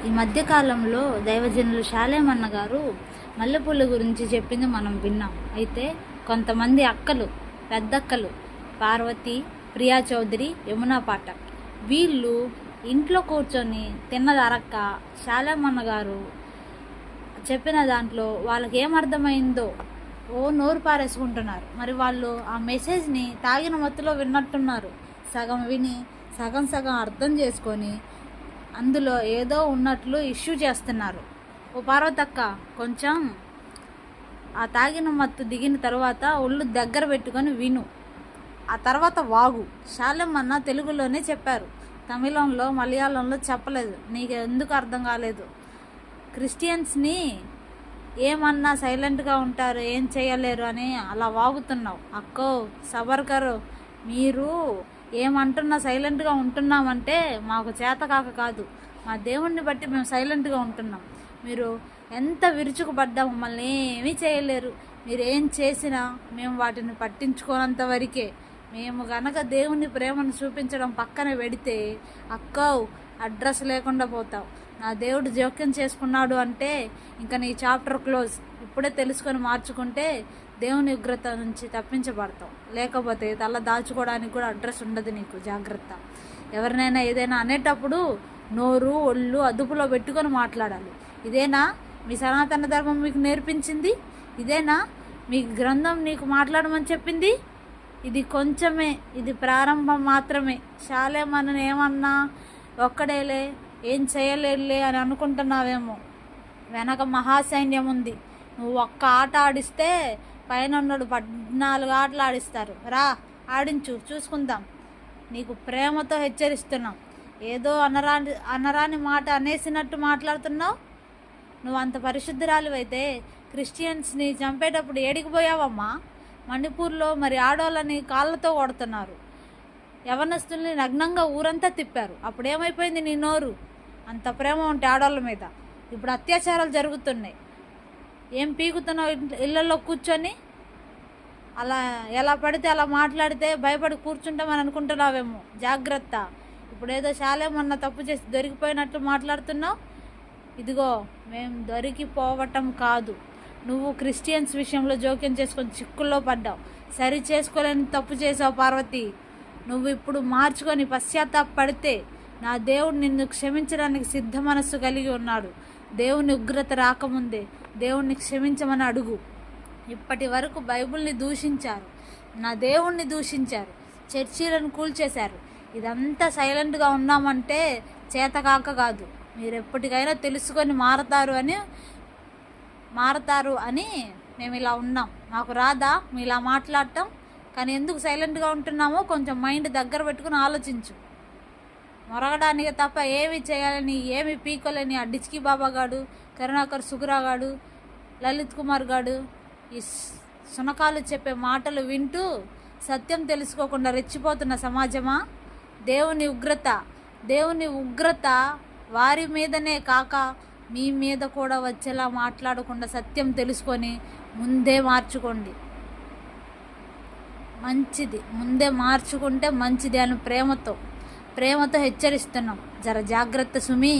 ఈ మధ్యకాలంలో దైవజనులు శాలేమన్న గారు మల్లెపూల గురించి చెప్పింది మనం విన్నాం. అయితే కొంతమంది అక్కలు, పెద్దక్కలు పార్వతి, ప్రియా చౌదరి, యమునా పాఠక్ వీళ్ళు ఇంట్లో కూర్చొని తిన్నది అరక్క శాలేమన్న గారు చెప్పిన దాంట్లో వాళ్ళకి ఏమర్థమైందో నోరు పారేసుకుంటున్నారు. మరి వాళ్ళు ఆ మెసేజ్ని తాగిన మత్తులో విన్నట్టున్నారు. సగం విని సగం సగం అర్థం చేసుకొని అందులో ఏదో ఉన్నట్లు ఇష్యూ చేస్తున్నారు. ఓ పార్వతక్క, కొంచెం ఆ తాగిన మత్తు దిగిన తర్వాత ఒళ్ళు దగ్గర పెట్టుకొని విను, ఆ తర్వాత వాగు. శాలేమన్న తెలుగులోనే చెప్పారు, తమిళంలో మలయాళంలో చెప్పలేదు. నీకు ఎందుకు అర్థం కాలేదు? క్రిస్టియన్స్ని ఏమన్నా సైలెంట్గా ఉంటారు, ఏం చేయలేరు అని అలా వాగుతున్నావు. అక్కో సబర్కరు, మీరు ఏమంటున్నా సైలెంట్గా ఉంటున్నామంటే మాకు చేతకాక కాదు, మా దేవుణ్ణి బట్టి మేము సైలెంట్గా ఉంటున్నాం. మీరు ఎంత విరుచుకుపడ్డా మమ్మల్ని ఏమీ చేయలేరు. మీరు ఏం చేసినా మేము వాటిని పట్టించుకోనంత వరకే. మేము గనక దేవుని ప్రేమను చూపించడం పక్కన పెడితే అక్కవు అడ్రస్ లేకుండా పోతావు. నా దేవుడు జోక్యం చేసుకున్నాడు అంటే ఇంకా నీ చాప్టర్ క్లోజ్. ఇప్పుడే తెలుసుకొని మార్చుకుంటే దేవుని ఉగ్రత నుంచి తప్పించబడతావు. లేకపోతే తల దాచుకోవడానికి కూడా అడ్రస్ ఉండదు నీకు. జాగ్రత్త. ఎవరినైనా ఏదైనా అనేటప్పుడు నోరు ఒళ్ళు అదుపులో పెట్టుకొని మాట్లాడాలి. ఇదేనా మీ సనాతన ధర్మం మీకు నేర్పించింది? ఇదేనా మీ గ్రంథం నీకు మాట్లాడమని చెప్పింది? ఇది కొంచెమే, ఇది ప్రారంభం మాత్రమే. శాలేమన్నను ఏమన్నా ఒక్కడేలే, ఏం చేయలేదులే అని అనుకుంటున్నావేమో. వెనక మహాసైన్యం ఉంది. నువ్వు ఒక్క ఆట ఆడిస్తే పైన ఉన్నాడు 14 ఆటలు ఆడిస్తారు. రా, ఆడించు, చూసుకుందాం. నీకు ప్రేమతో హెచ్చరిస్తున్నాం. ఏదో అనరాని మాట అనేసినట్టు మాట్లాడుతున్నావు. నువ్వు అంత పరిశుద్ధురాలివైతే క్రిస్టియన్స్ని చంపేటప్పుడు ఏడికిపోయావమ్మా? మణిపూర్లో మరి ఆడవాళ్ళని కాళ్ళతో కొడుతున్నారు, యవనస్తుల్ని నగ్నంగా ఊరంతా తిప్పారు. అప్పుడేమైపోయింది నీ నోరు? అంత ప్రేమ ఉంటే ఆడవాళ్ళ మీద. ఇప్పుడు అత్యాచారాలు జరుగుతున్నాయి. ఏం పీకుతున్నావు ఇళ్ళల్లో కూర్చొని? అలా ఎలా పడితే అలా మాట్లాడితే భయపడి కూర్చుంటామని అనుకుంటున్నావేమో. జాగ్రత్త. ఇప్పుడు ఏదో శాలేమన్న తప్పు చేసి దొరికిపోయినట్లు మాట్లాడుతున్నావు. ఇదిగో, మేము దొరికిపోవటం కాదు, నువ్వు క్రిస్టియన్స్ విషయంలో జోక్యం చేసుకొని చిక్కుల్లో పడ్డావు. సరి చేసుకోలేని తప్పు చేసావు పార్వతి. నువ్వు ఇప్పుడు మార్చుకొని పశ్చాత్తాపడితే నా దేవుడు నిన్ను క్షమించడానికి సిద్ధ మనస్సు కలిగి ఉన్నాడు. దేవుని ఉగ్రత రాకముందే దేవుణ్ణి క్షమించమని అడుగు. ఇప్పటి వరకు బైబిల్ని దూషించారు, నా దేవుణ్ణి దూషించారు, చర్చీలను కూల్చేశారు. ఇదంతా సైలెంట్గా ఉన్నామంటే చేతకాక కాదు. మీరు ఎప్పటికైనా తెలుసుకొని మారతారు అని మేము ఇలా ఉన్నాం. మాకు రాదా మీలా మాట్లాడటం? కానీ ఎందుకు సైలెంట్గా ఉంటున్నామో కొంచెం మైండ్ దగ్గర పెట్టుకుని ఆలోచించు. మొరగడానికి తప్ప ఏమి చేయాలని, ఏమి పీకోలేని ఆ డిచ్కి బాబా గాడు, కరుణాకర్ సుగురా గాడు, లలిత్ కుమార్ గాడు ఈ సునకాలు చెప్పే మాటలు వింటూ సత్యం తెలుసుకోకుండా రెచ్చిపోతున్న సమాజమా? దేవుని ఉగ్రత వారి మీదనే కాక మీ మీద కూడా వచ్చేలా మాట్లాడకుండా సత్యం తెలుసుకొని ముందే మార్చుకోండి. మంచిది, ముందే మార్చుకుంటే మంచిది అని ప్రేమతో హెచ్చరిస్తున్నాం. జర జాగ్రత్త సుమి.